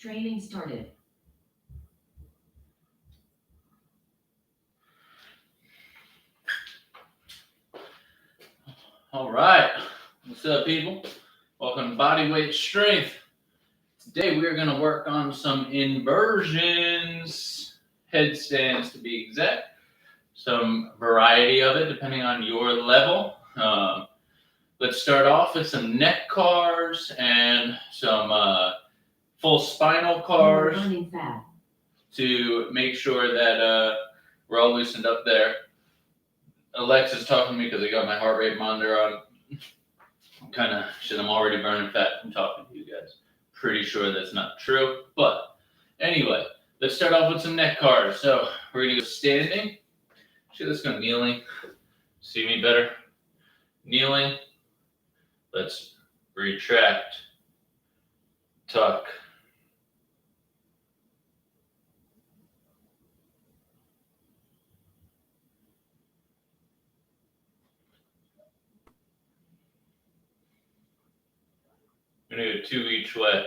Training started. All right. What's up, people? Welcome to Bodyweight Strength. Today we are going to work on some inversions, headstands to be exact. Some variety of it depending on your level. Let's start off with some neck cars and some full spinal cars to make sure that we're all loosened up there. Alexa's talking to me because I got my heart rate monitor on. I'm already burning fat from talking to you guys. Pretty sure that's not true. But anyway, let's start off with some neck cars. So we're going to go standing. Actually, let's go kneeling. See me better? Kneeling. Let's retract. Tuck. I'm going to go 2 each way.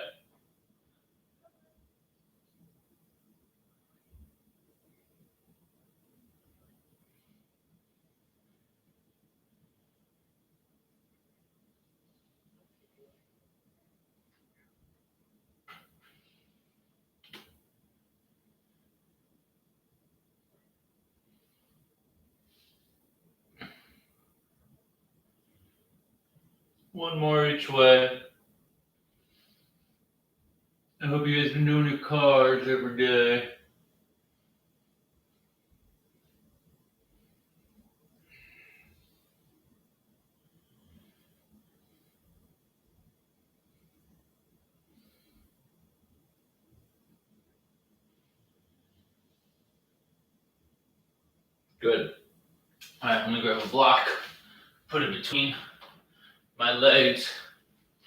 One more each way. I hope you guys been doing your cars every day. Good. All right, I'm gonna grab a block, put it between my legs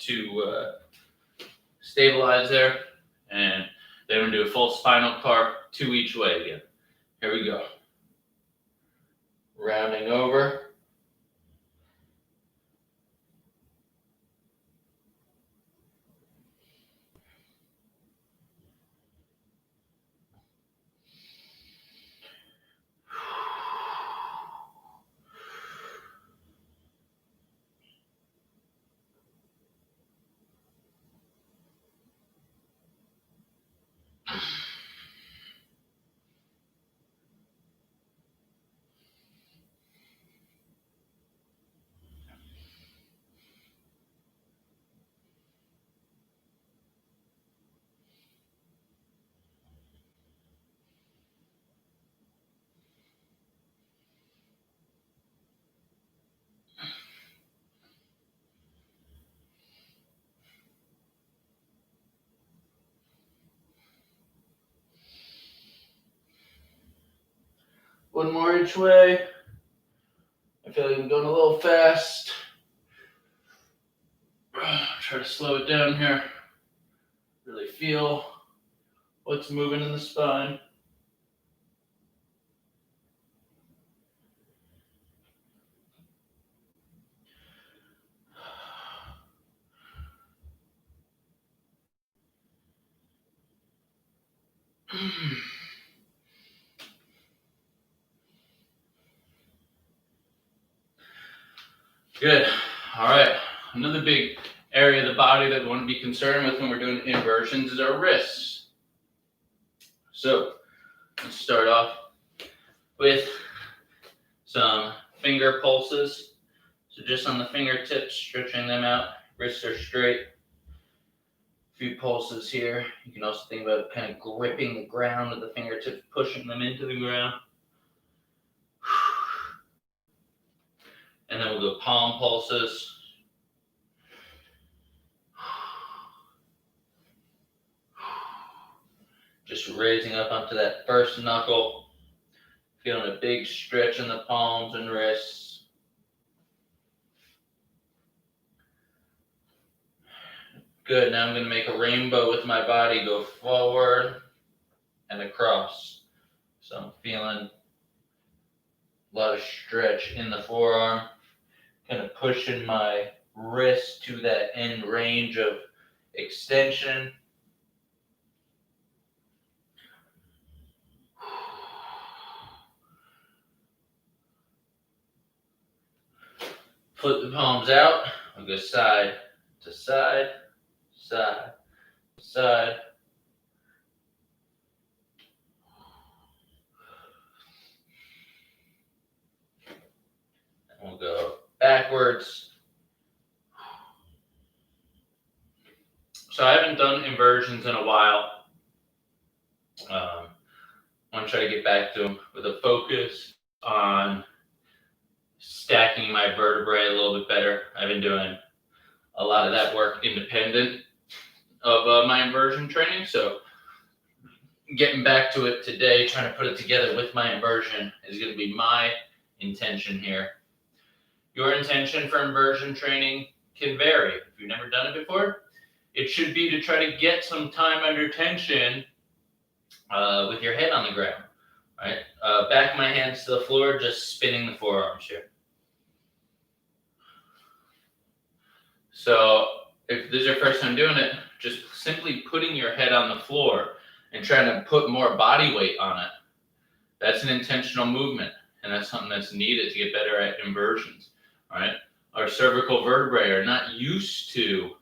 to stabilize there, and then we're gonna do a full spinal car, 2 each way again. Here we go. Rounding over. One more each way. I feel like I'm going a little fast. Try to slow it down here. Really feel what's moving in the spine. Good. All right. Another big area of the body that we want to be concerned with when we're doing inversions is our wrists. So let's start off with some finger pulses. So just on the fingertips, stretching them out. Wrists are straight. A few pulses here. You can also think about kind of gripping the ground with the fingertips, pushing them into the ground. And then we'll go palm pulses. Just raising up onto that first knuckle. Feeling a big stretch in the palms and wrists. Good, now I'm going to make a rainbow with my body, go forward and across. So I'm feeling a lot of stretch in the forearm. Kind of pushing my wrist to that end range of extension. Put the palms out. We'll go side to side, side, side. And we'll go backwards. So I haven't done inversions in a while. I want to try to get back to them with a focus on stacking my vertebrae a little bit better. I've been doing a lot of that work independent of my inversion training. So getting back to it today, trying to put it together with my inversion is going to be my intention here. Your intention for inversion training can vary. If you've never done it before, it should be to try to get some time under tension with your head on the ground, right? Back my hands to the floor, just spinning the forearms here. So if this is your first time doing it, just simply putting your head on the floor and trying to put more body weight on it. That's an intentional movement, and that's something that's needed to get better at inversions, right? Our cervical vertebrae are not used to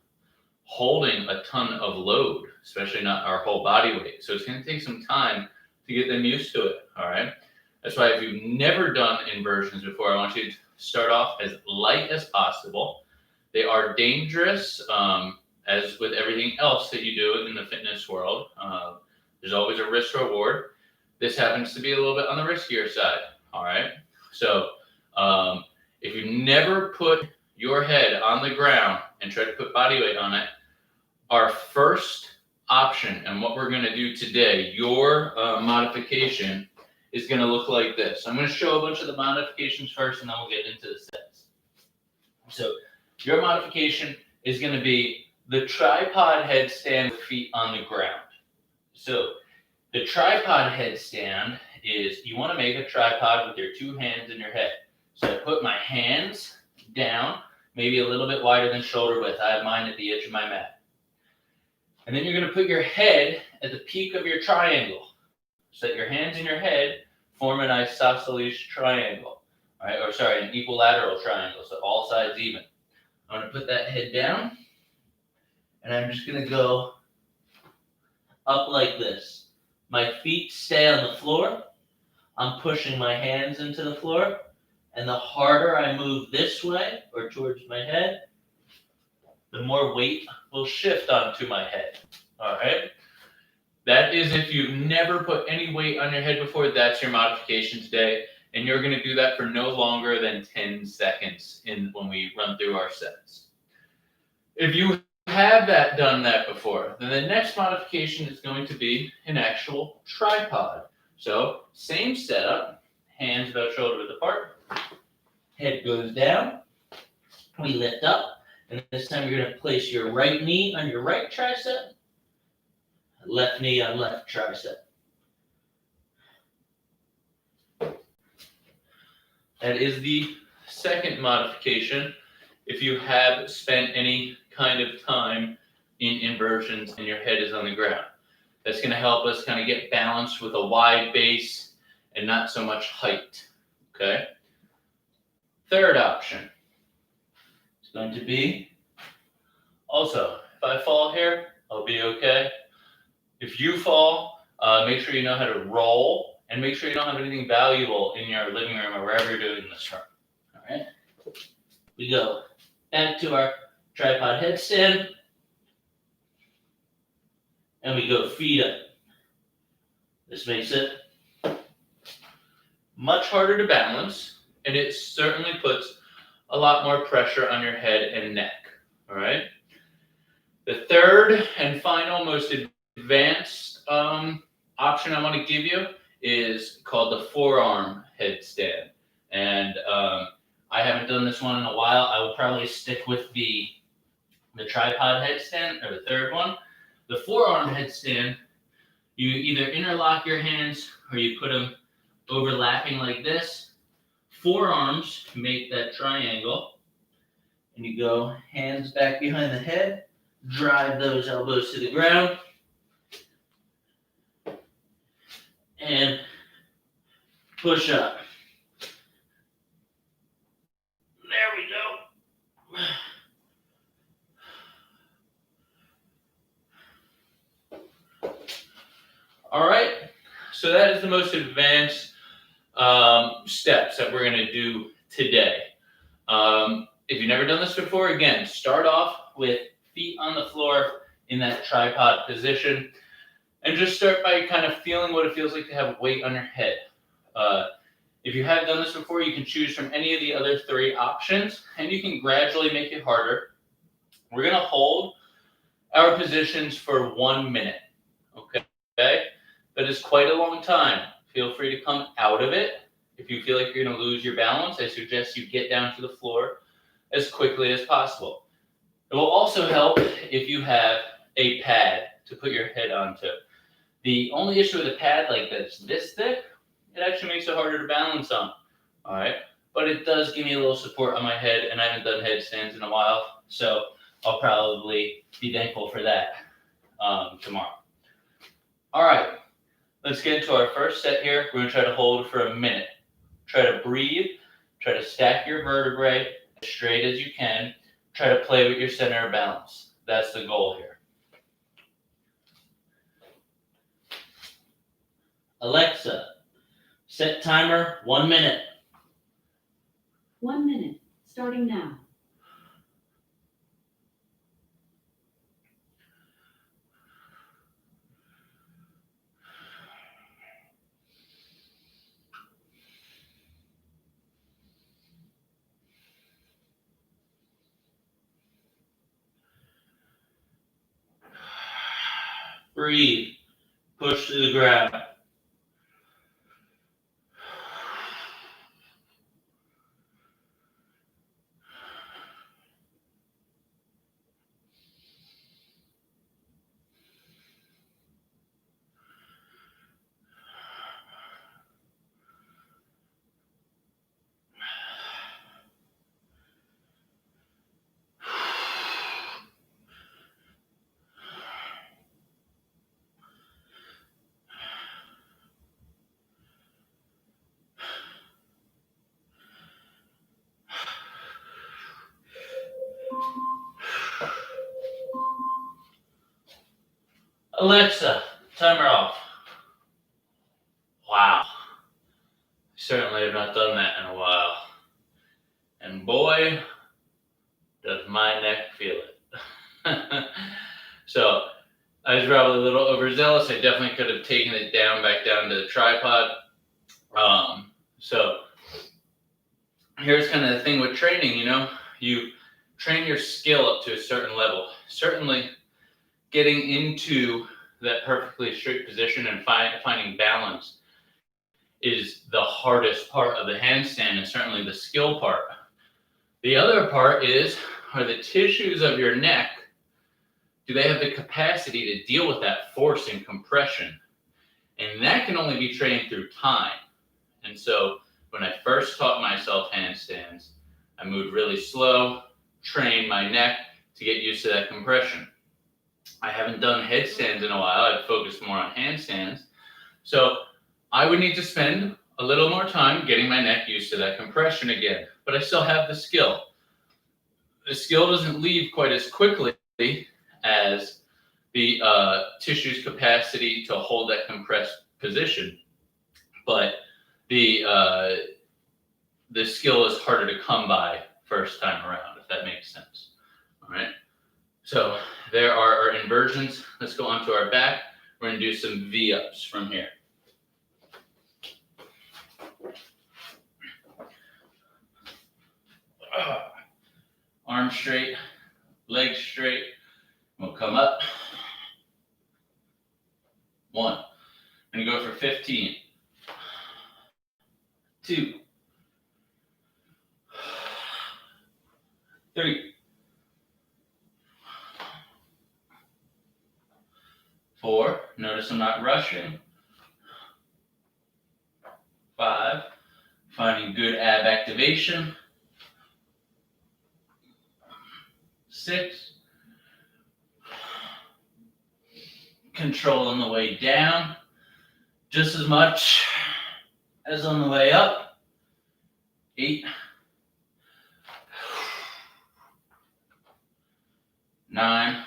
holding a ton of load, especially not our whole body weight. So it's going to take some time to get them used to it, all right? That's why if you've never done inversions before, I want you to start off as light as possible. They are dangerous, as with everything else that you do in the fitness world. There's always a risk reward. This happens to be a little bit on the riskier side, all right? So if you never put your head on the ground and try to put body weight on it, our first option and what we're going to do today, your modification, is going to look like this. I'm going to show a bunch of the modifications first, and then we'll get into the sets. So your modification is going to be the tripod headstand with feet on the ground. So the tripod headstand is, you want to make a tripod with your two hands in your head. So I put my hands down, maybe a little bit wider than shoulder width. I have mine at the edge of my mat. And then you're going to put your head at the peak of your triangle, so that your hands in your head form an isosceles triangle, right? Or sorry, an equilateral triangle, so all sides even. I'm going to put that head down, and I'm just going to go up like this. My feet stay on the floor. I'm pushing my hands into the floor, and the harder I move this way or towards my head, the more weight will shift onto my head, all right? That is if you've never put any weight on your head before, that's your modification today. And you're going to do that for no longer than 10 seconds when we run through our sets. If you have done that before, then the next modification is going to be an actual tripod. So same setup, hands about shoulder width apart, head goes down, we lift up, and this time you're going to place your right knee on your right tricep, left knee on left tricep. That is the second modification. If you have spent any kind of time in inversions and your head is on the ground, that's going to help us kind of get balanced with a wide base and not so much height, okay? Third option is going to be, also, if I fall here, I'll be okay. If you fall, make sure you know how to roll, and make sure you don't have anything valuable in your living room or wherever you're doing this from. All right? We go back to our tripod headstand, and we go feet up. This makes it much harder to balance, and it certainly puts a lot more pressure on your head and neck. All right? The third and final, most advanced option I want to give you is called the forearm headstand. And I haven't done this one in a while. I would probably stick with the tripod headstand, or the third one. The forearm headstand, you either interlock your hands or you put them overlapping like this. Forearms make that triangle. And you go hands back behind the head, drive those elbows to the ground, and push up. There we go. All right, so that is the most advanced steps that we're going to do today. If you've never done this before, again, start off with feet on the floor in that tripod position, and just start by kind of feeling what it feels like to have weight on your head. If you have done this before, you can choose from any of the other 3 options, and you can gradually make it harder. We're going to hold our positions for 1 minute, okay? That is quite a long time. Feel free to come out of it. If you feel like you're going to lose your balance, I suggest you get down to the floor as quickly as possible. It will also help if you have a pad to put your head onto. The only issue with a pad like this thick, it actually makes it harder to balance on. All right, but it does give me a little support on my head, and I haven't done headstands in a while, so I'll probably be thankful for that tomorrow. All right, let's get into our first set here. We're going to try to hold for a minute. Try to breathe. Try to stack your vertebrae as straight as you can. Try to play with your center of balance. That's the goal here. Alexa, set timer 1 minute. 1 minute, starting now. Breathe. Push to the ground. Alexa, timer off. Wow. Certainly have not done that in a while. And boy, does my neck feel it. So, I was probably a little overzealous. I definitely could have taken it back down to the tripod. So, here's kind of the thing with training, you train your skill up to a certain level. Certainly, getting into that perfectly straight position and finding balance is the hardest part of the handstand, and certainly the skill part. The other part are the tissues of your neck, do they have the capacity to deal with that force and compression? And that can only be trained through time. And so when I first taught myself handstands, I moved really slow, trained my neck to get used to that compression. I haven't done headstands in a while. I've focused more on handstands. So I would need to spend a little more time getting my neck used to that compression again. But I still have the skill. The skill doesn't leave quite as quickly as the tissue's capacity to hold that compressed position. But the skill is harder to come by first time around, if that makes sense. All right. So there are our inversions. Let's go onto our back. We're going to do some V-ups from here. Arms straight, legs straight. We'll come up. 1. I'm going to go for 15. 2. 3. 4. Notice I'm not rushing. 5. Finding good ab activation. 6. Control on the way down, just as much as on the way up. 8. 9.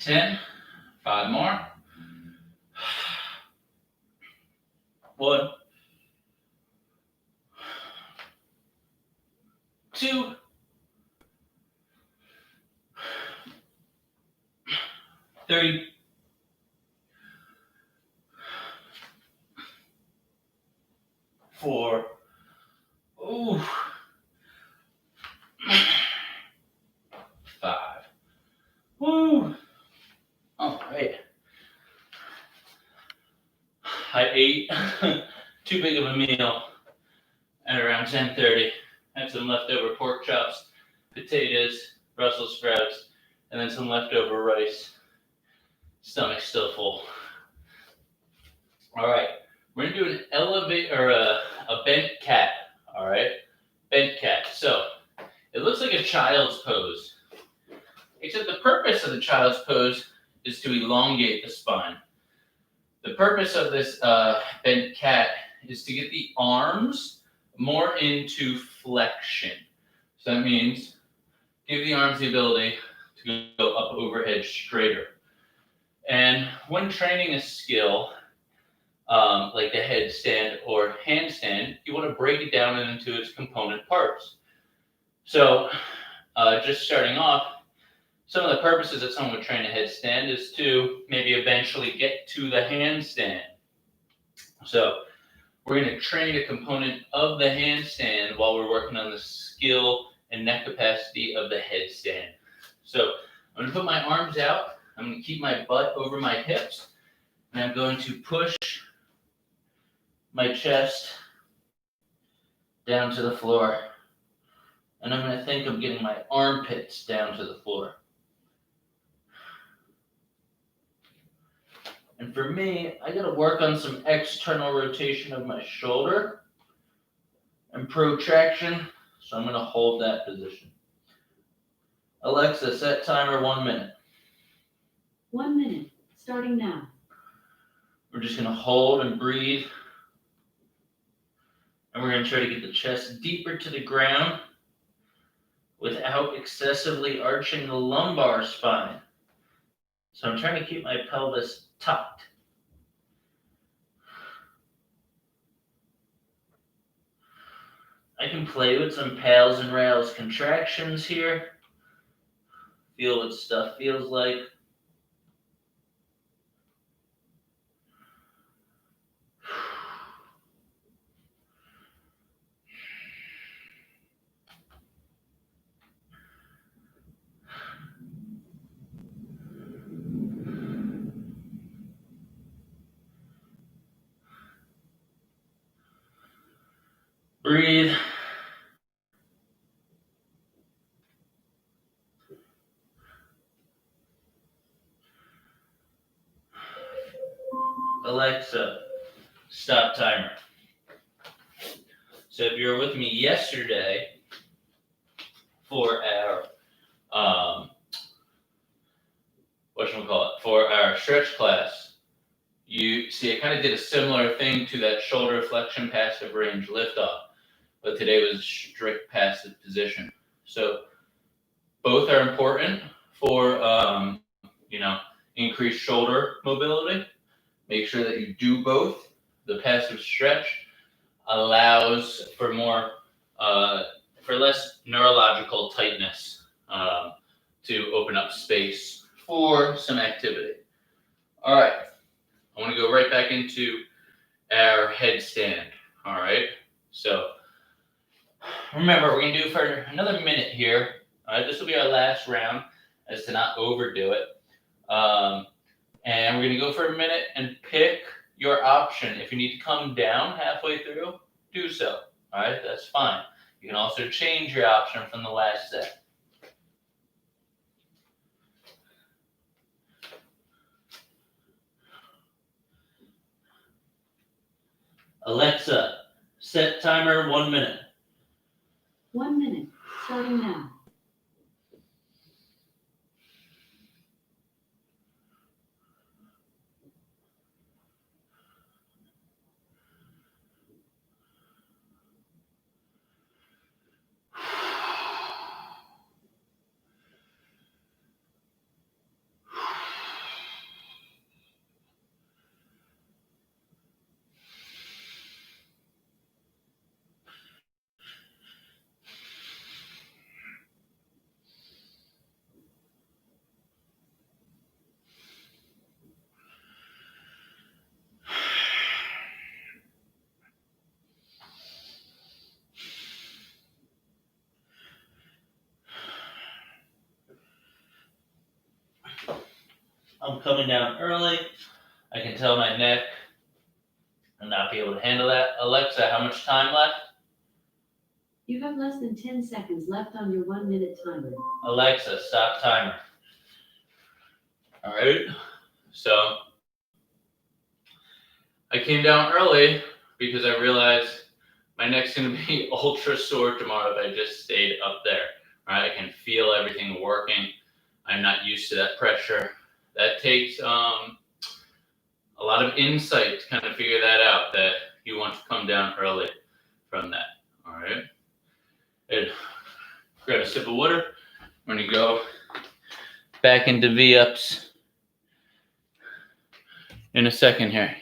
10. 5 more. 1, 2, 3, 4. Ooh. 5. Woo. All right. I ate too big of a meal at around 10:30. Had some leftover pork chops, potatoes, Brussels sprouts, and then some leftover rice. Stomach's still full. All right, we're gonna do an elevate or a bent cat. All right, bent cat. So it looks like a child's pose, except the purpose of the child's pose is to elongate the spine. The purpose of this bent cat is to get the arms more into flexion. So that means give the arms the ability to go up overhead straighter. And when training a skill, like the headstand or handstand, you want to break it down into its component parts. So just starting off, some of the purposes that someone would train a headstand is to maybe eventually get to the handstand. So we're going to train a component of the handstand while we're working on the skill and neck capacity of the headstand. So I'm going to put my arms out. I'm going to keep my butt over my hips. And I'm going to push my chest down to the floor. And I'm going to think of getting my armpits down to the floor. And for me, I got to work on some external rotation of my shoulder and protraction. So I'm going to hold that position. Alexa, set timer 1 minute. 1 minute, starting now. We're just going to hold and breathe. And we're going to try to get the chest deeper to the ground without excessively arching the lumbar spine. So I'm trying to keep my pelvis tucked. I can play with some pals and rails contractions here. Feel what stuff feels like. Breathe. Alexa, stop timer. So if you were with me yesterday for our for our stretch class, you see I kind of did a similar thing to that shoulder flexion passive range liftoff, but today was strict passive position. So both are important for increased shoulder mobility. Make sure that you do both. The passive stretch allows for less neurological tightness to open up space for some activity. All right, I want to go right back into our headstand. All right, so remember we're going to do for another minute here. This will be our last round, as to not overdo it. And we're going to go for a minute and pick your option. If you need to come down halfway through, do so. All right, that's fine. You can also change your option from the last set. Alexa, set timer 1 minute. 1 minute, starting now. I'm coming down early. I can tell my neck and not be able to handle that. Alexa, how much time left? You have less than 10 seconds left on your 1 minute timer. Alexa, stop timer. All right. So I came down early because I realized my neck's going to be ultra sore tomorrow if I just stayed up there. All right. I can feel everything working. I'm not used to that pressure. That takes a lot of insight to kind of figure that out, that you want to come down early from that. All right. And grab a sip of water. We're going to go back into V-ups in a second here.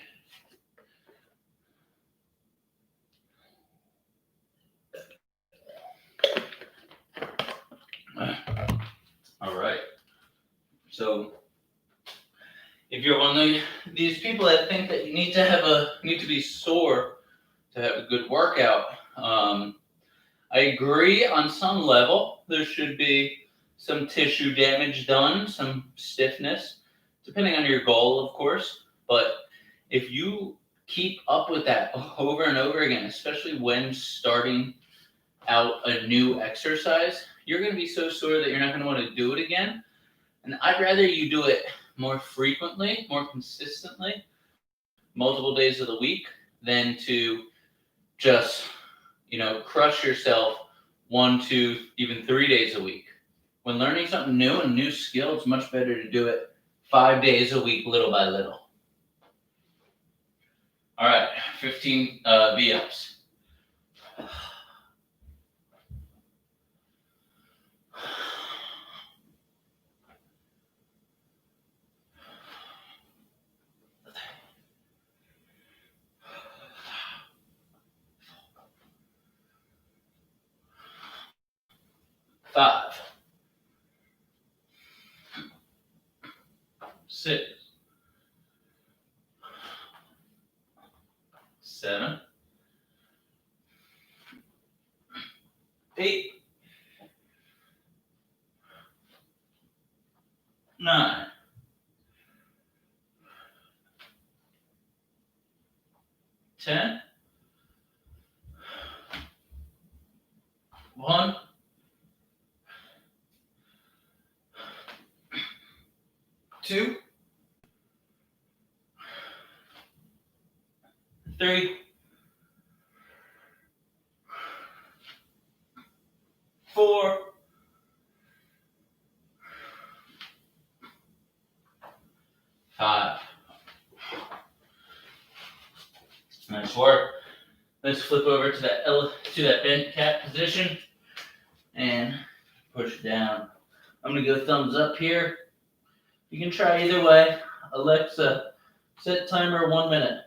All right. So if you're one of these people that think that you need to be sore to have a good workout, I agree on some level. There should be some tissue damage done, some stiffness, depending on your goal, of course. But if you keep up with that over and over again, especially when starting out a new exercise, you're going to be so sore that you're not going to want to do it again. And I'd rather you do it more frequently, more consistently, multiple days of the week, than to just, crush yourself 1, 2, even 3 days a week. When learning something new, a new skill, it's much better to do it 5 days a week, little by little. All right, 15 V-ups. Five, 6, 7, 8, 9, 10, 1, 2, 3, 4, 5. Nice work. Let's flip over to that bent cat position and push down. I'm gonna go thumbs up here. You can try either way. Alexa, set timer 1 minute.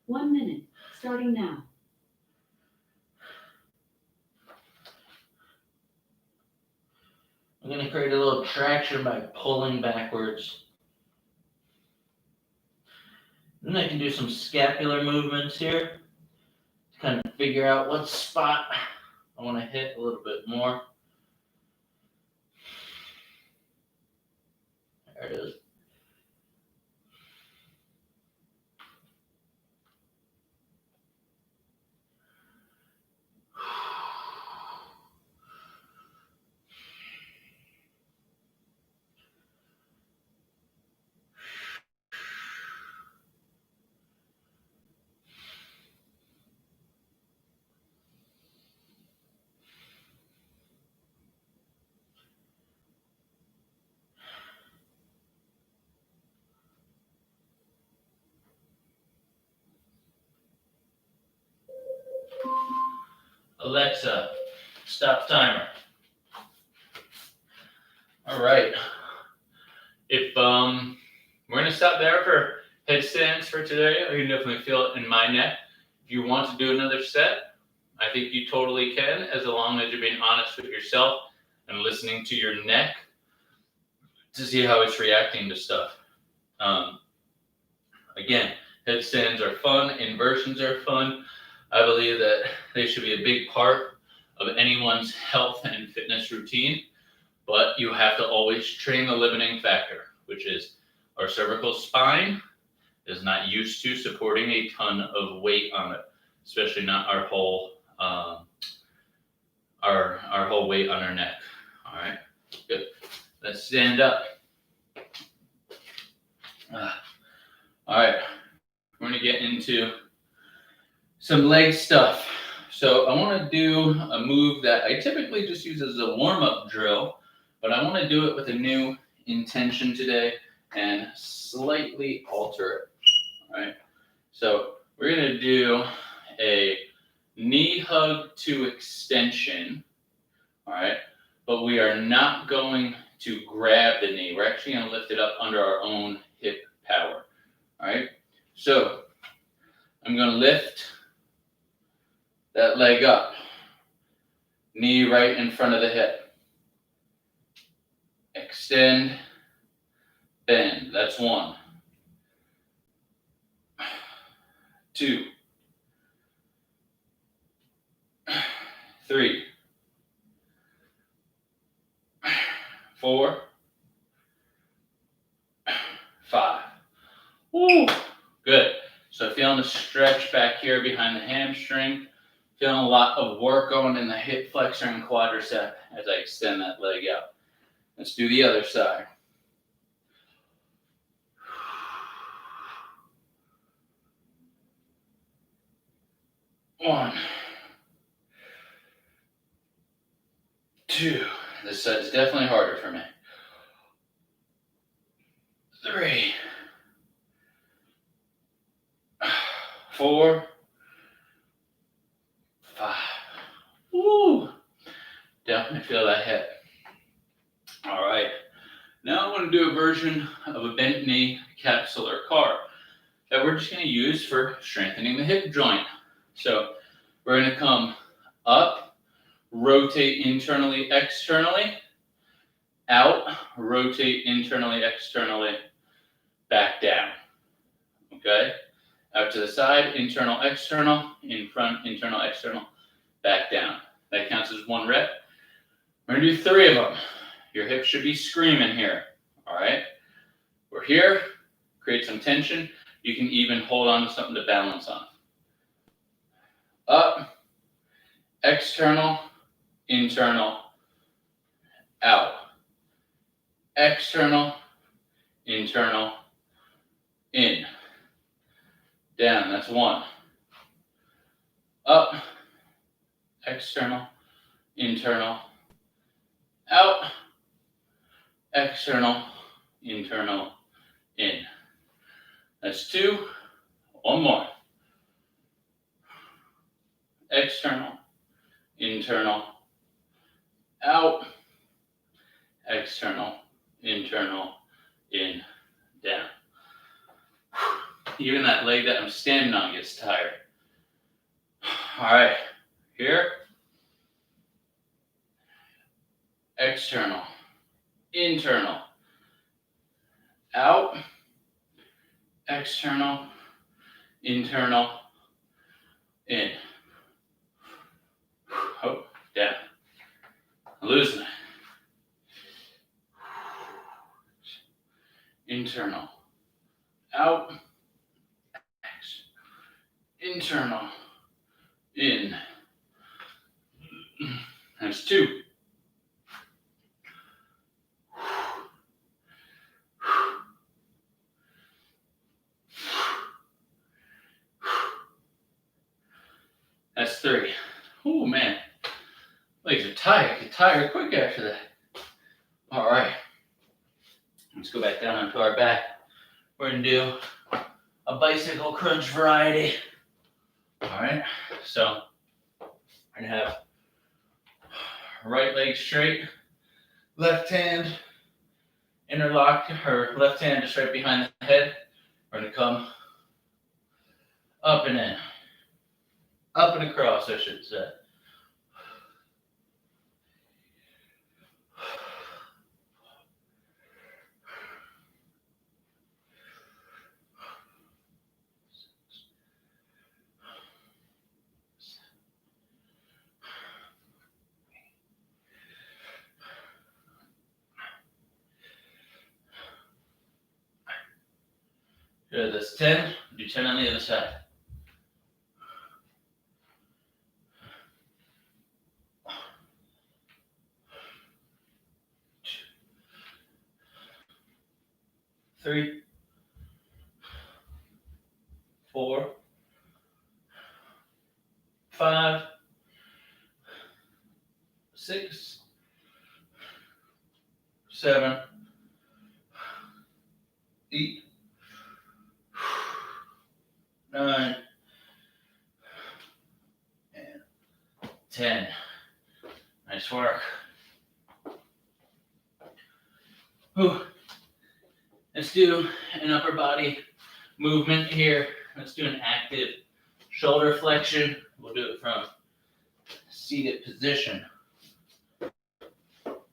1 minute, starting now. I'm gonna create a little traction by pulling backwards. Then I can do some scapular movements here to kind of figure out what spot I want to hit a little bit more. There it is. Alexa, stop timer. All right. If we're gonna stop there for headstands for today. I can definitely feel it in my neck. If you want to do another set, I think you totally can, as long as you're being honest with yourself and listening to your neck to see how it's reacting to stuff. Again, headstands are fun, inversions are fun. I believe that they should be a big part of anyone's health and fitness routine, but you have to always train the limiting factor. which is our cervical spine is not used to supporting a ton of weight on it, especially not our whole our whole weight on our neck. All right, good. Let's stand up. All right, we're gonna get into some leg stuff. So I want to do a move that I typically just use as a warm-up drill, but I want to do it with a new intention today and slightly alter it. All right, so we're going to do a knee hug to extension. All right, but we are not going to grab the knee. We're actually going to lift it up under our own hip power. All right, so I'm going to lift that leg up, knee right in front of the hip. Extend, bend. That's 1. 2. 3. 4. 5. Woo! Good. So feeling the stretch back here behind the hamstring. Feeling a lot of work going in the hip flexor and quadricep as I extend that leg out. Let's do the other side. One, 2. This side's definitely harder for me. 3, 4, 5. Woo! Definitely feel that hip. All right. Now I want to do a version of a bent knee capsular car that we're just going to use for strengthening the hip joint. So we're going to come up, rotate internally, externally, out, rotate internally, externally, back down. Okay? Out to the side, internal, external, in front, internal, external, back down. That counts as 1 rep. We're going to do 3 of them. Your hips should be screaming here. All right? We're here. Create some tension. You can even hold on to something to balance on. Up, external, internal, out. External, internal, in. Down, that's 1. Up, external, internal, out. External, internal, in. That's 2. 1 more. External, internal, out. External, internal, in, down. Even that leg that I'm standing on gets tired. All right, here. External, internal, out. External, internal, in. Oh, down. I'm losing it. Internal, out. Internal, in. That's 2. That's 3. Oh man, legs are tired. Get tired quick after that. All right, let's go back down onto our back. We're gonna do a bicycle crunch variety. All right, so we're gonna have right leg straight, left hand interlocked, or left hand just right behind the head. We're gonna come up and in, up and across, I should say. Good, that's 10. Do 10 on the other side. Three, 4, 5, 6, 7, 8, 9, and 10. Nice work. Whew. Let's do an upper body movement here. Let's do an active shoulder flexion. We'll do it from seated position.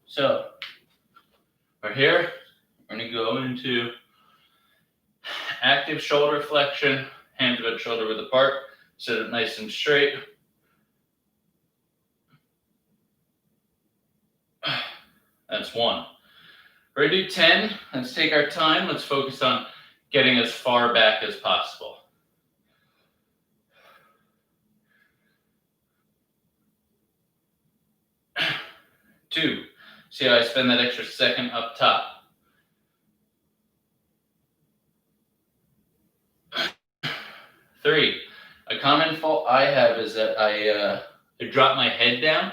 So we're here. We're going to go into active shoulder flexion, hands about shoulder width apart. Sit up nice and straight. That's 1. We're going to do 10. Let's take our time. Let's focus on getting as far back as possible. 2. See how I spend that extra second up top. 3. A common fault I have is that I drop my head down.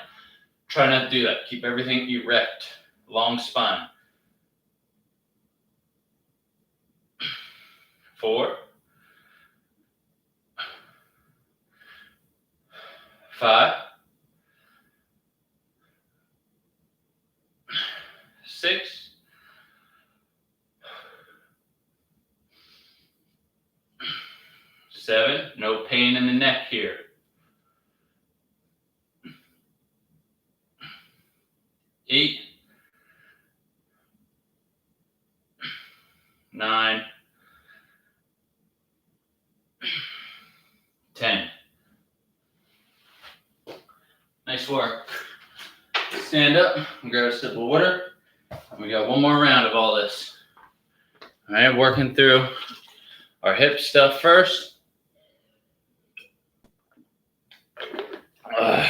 Try not to do that. Keep everything erect, long spine. 4, 5, 6, 7. No pain in the neck here. 8, 9, 10. Nice work. Stand up and grab a sip of water. We got one more round of all this. All right, working through our hip stuff first. All right.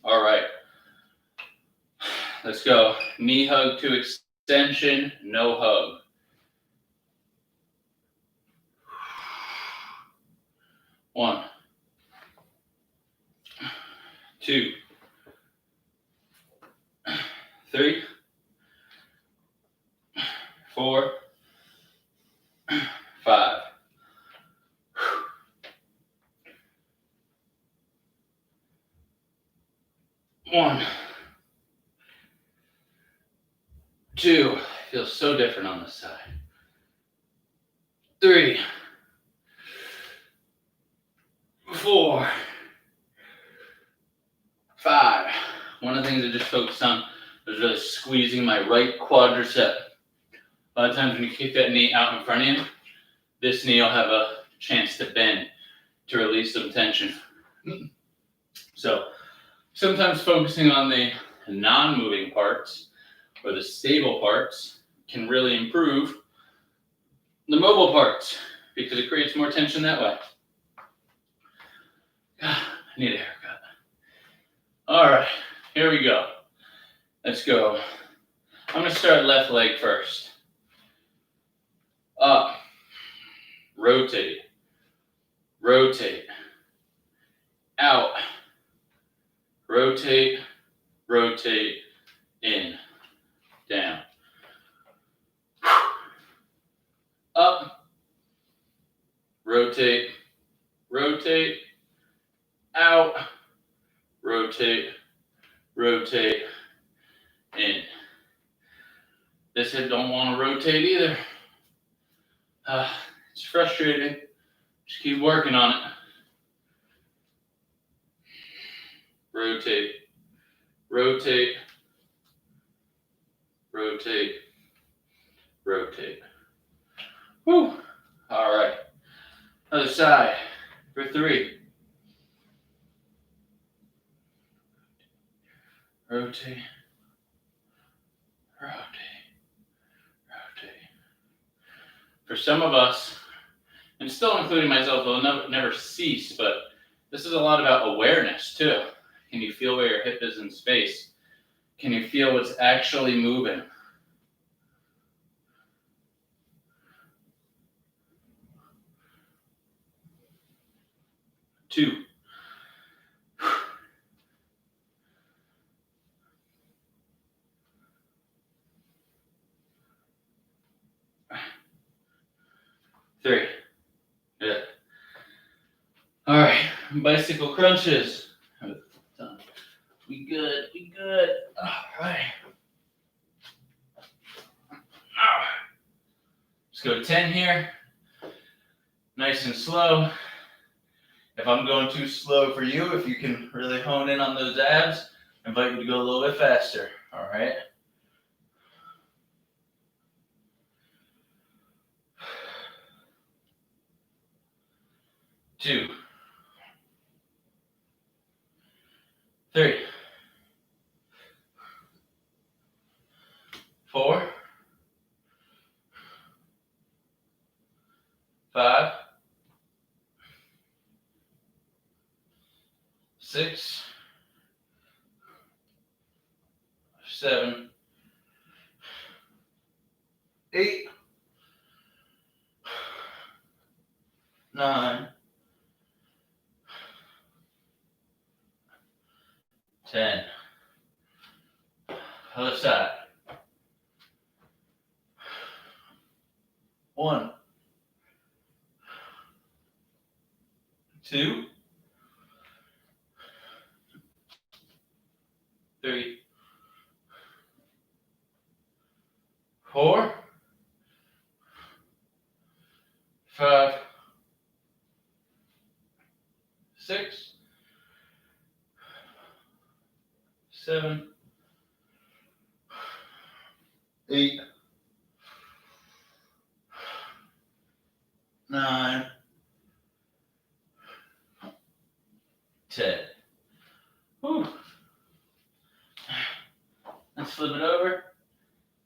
All right. Let's go. Knee hug to extension, no hug. 1, 2, 3, 4, 5. 1, 2. Feels so different on this side. 3, 4, 5. One of the things I just focused on was really squeezing my right quadricep. A lot of times when you kick that knee out in front of you, this knee will have a chance to bend to release some tension. So sometimes focusing on the non-moving parts or the stable parts can really improve the mobile parts because it creates more tension that way. I need a haircut. All right, here we go. Let's go. I'm going to start left leg first. Up, rotate, rotate, out, rotate, rotate, in, down. Up, rotate, rotate, out, rotate, rotate, in. This hip don't want to rotate either. It's frustrating. Just keep working on it. Rotate, rotate, rotate, rotate. Whew. All right. Other side for 3. rotate, rotate, rotate. For some of us, and still including myself, it'll never cease, but this is a lot about awareness too. Can you feel where your hip is in space? Can you feel what's actually moving? Two. Three. Good. All right, bicycle crunches. We good, we good. All right. Let's go 10 here. Nice and slow. If I'm going too slow for you, if you can really hone in on those abs, I invite you to go a little bit faster. All right. Two. Three. Four. Five. Six. Seven. Eight. Nine. 10. Other side. 1. 2. 3. 4. 5. 6. 7. 8. 9. 10. Whew. Let's flip it over.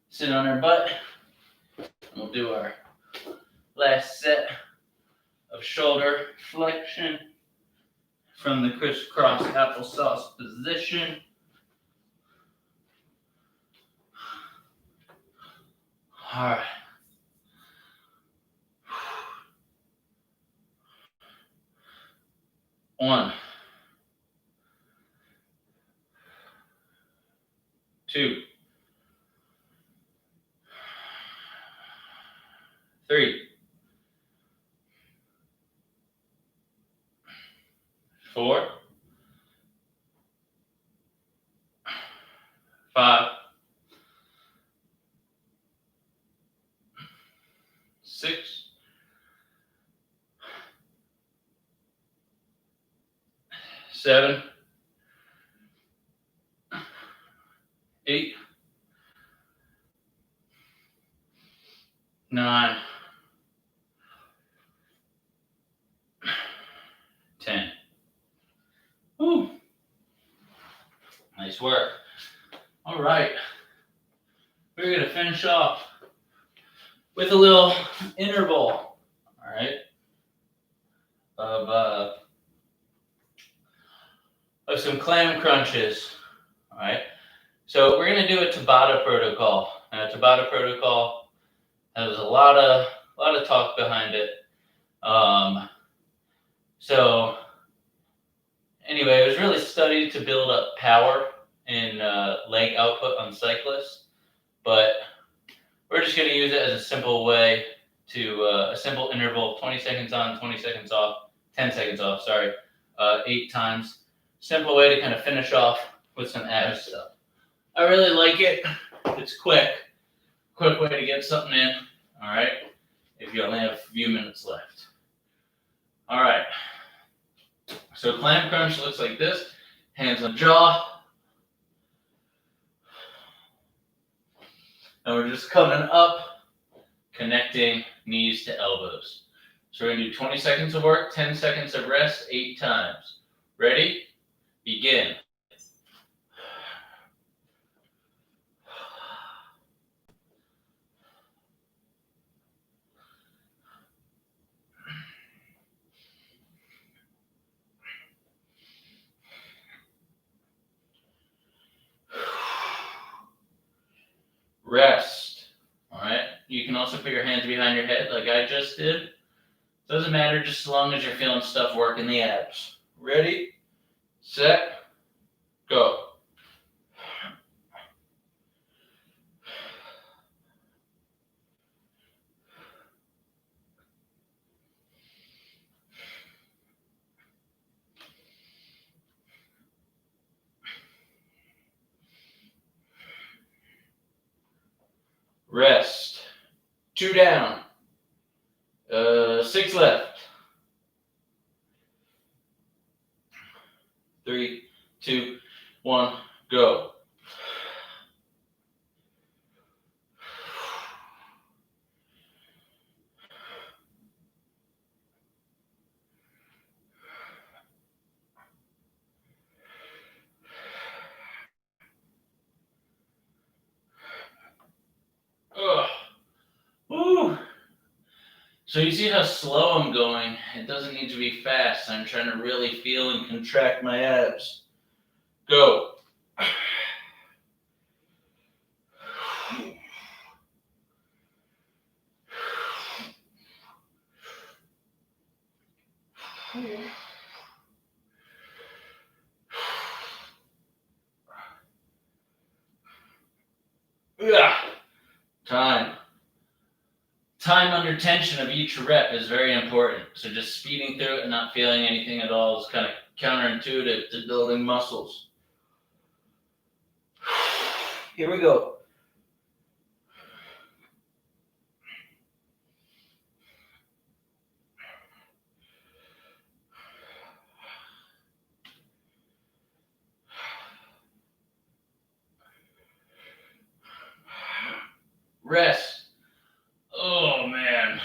Sit on our butt. And we'll do our last set of shoulder flexion from the crisscross applesauce position. All right. One. 2. 3. 4. 5. 6. 7. 8. 9. 10. Woo. Nice work. All right. We're going to finish off with a little interval, all right, of some clam crunches, all right. So we're going to do a Tabata protocol. And a Tabata protocol has a lot of talk behind it. So anyway, it was really studied to build up power in leg output on cyclists, but we're just going to use it as a simple way to a simple interval, 20 seconds on, 20 seconds off, 10 seconds off, sorry, 8 times. Simple way to kind of finish off with some ab stuff. I really like it. It's quick way to get something in, all right, if you only have a few minutes left. All right, so clam crunch looks like this. Hands on jaw. And we're just coming up, connecting knees to elbows. So we're going to do 20 seconds of work, 10 seconds of rest, 8 times. Ready? Begin. rest. All right. You can also put your hands behind your head like I just did. Doesn't matter, just as long as you're feeling stuff working the abs. Ready, set, go. Rest. 2 down. 6 left. 3, 2, 1, go. Ugh. Woo. So you see how slow I'm going? It doesn't need to be fast. I'm trying to really feel and contract my abs. Go. Ugh. Time under tension of each rep is very important. So just speeding through it and not feeling anything at all is kind of counterintuitive to building muscles. Here we go. Rest. Oh man.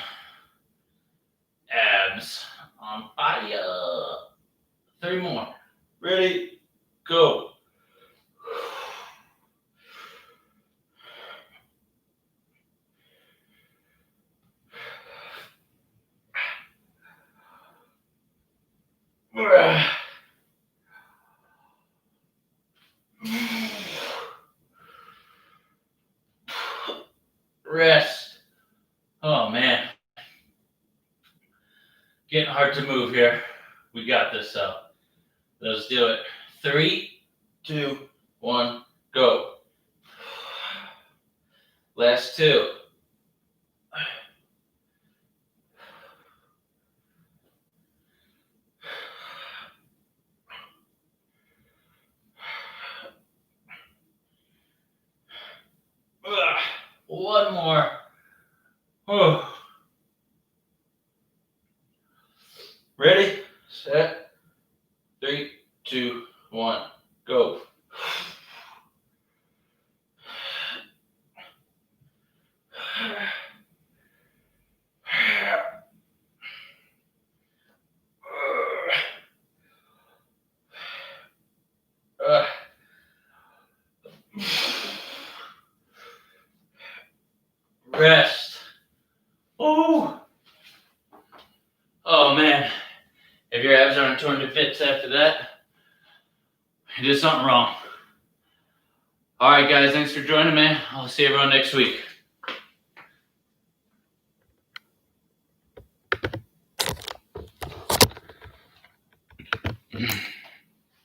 Abs on fire. 3 more. Ready, go. Rest. Oh man. Getting hard to move here. We got this though. Let's do it. 3, 2, 1, go. Last 2. One more. Oh. Ready, set, 3, 2, 1, go. Rest. Oh. Oh man. If your abs aren't torn to bits after that, you did something wrong. All right, guys. Thanks for joining me. I'll see everyone next week.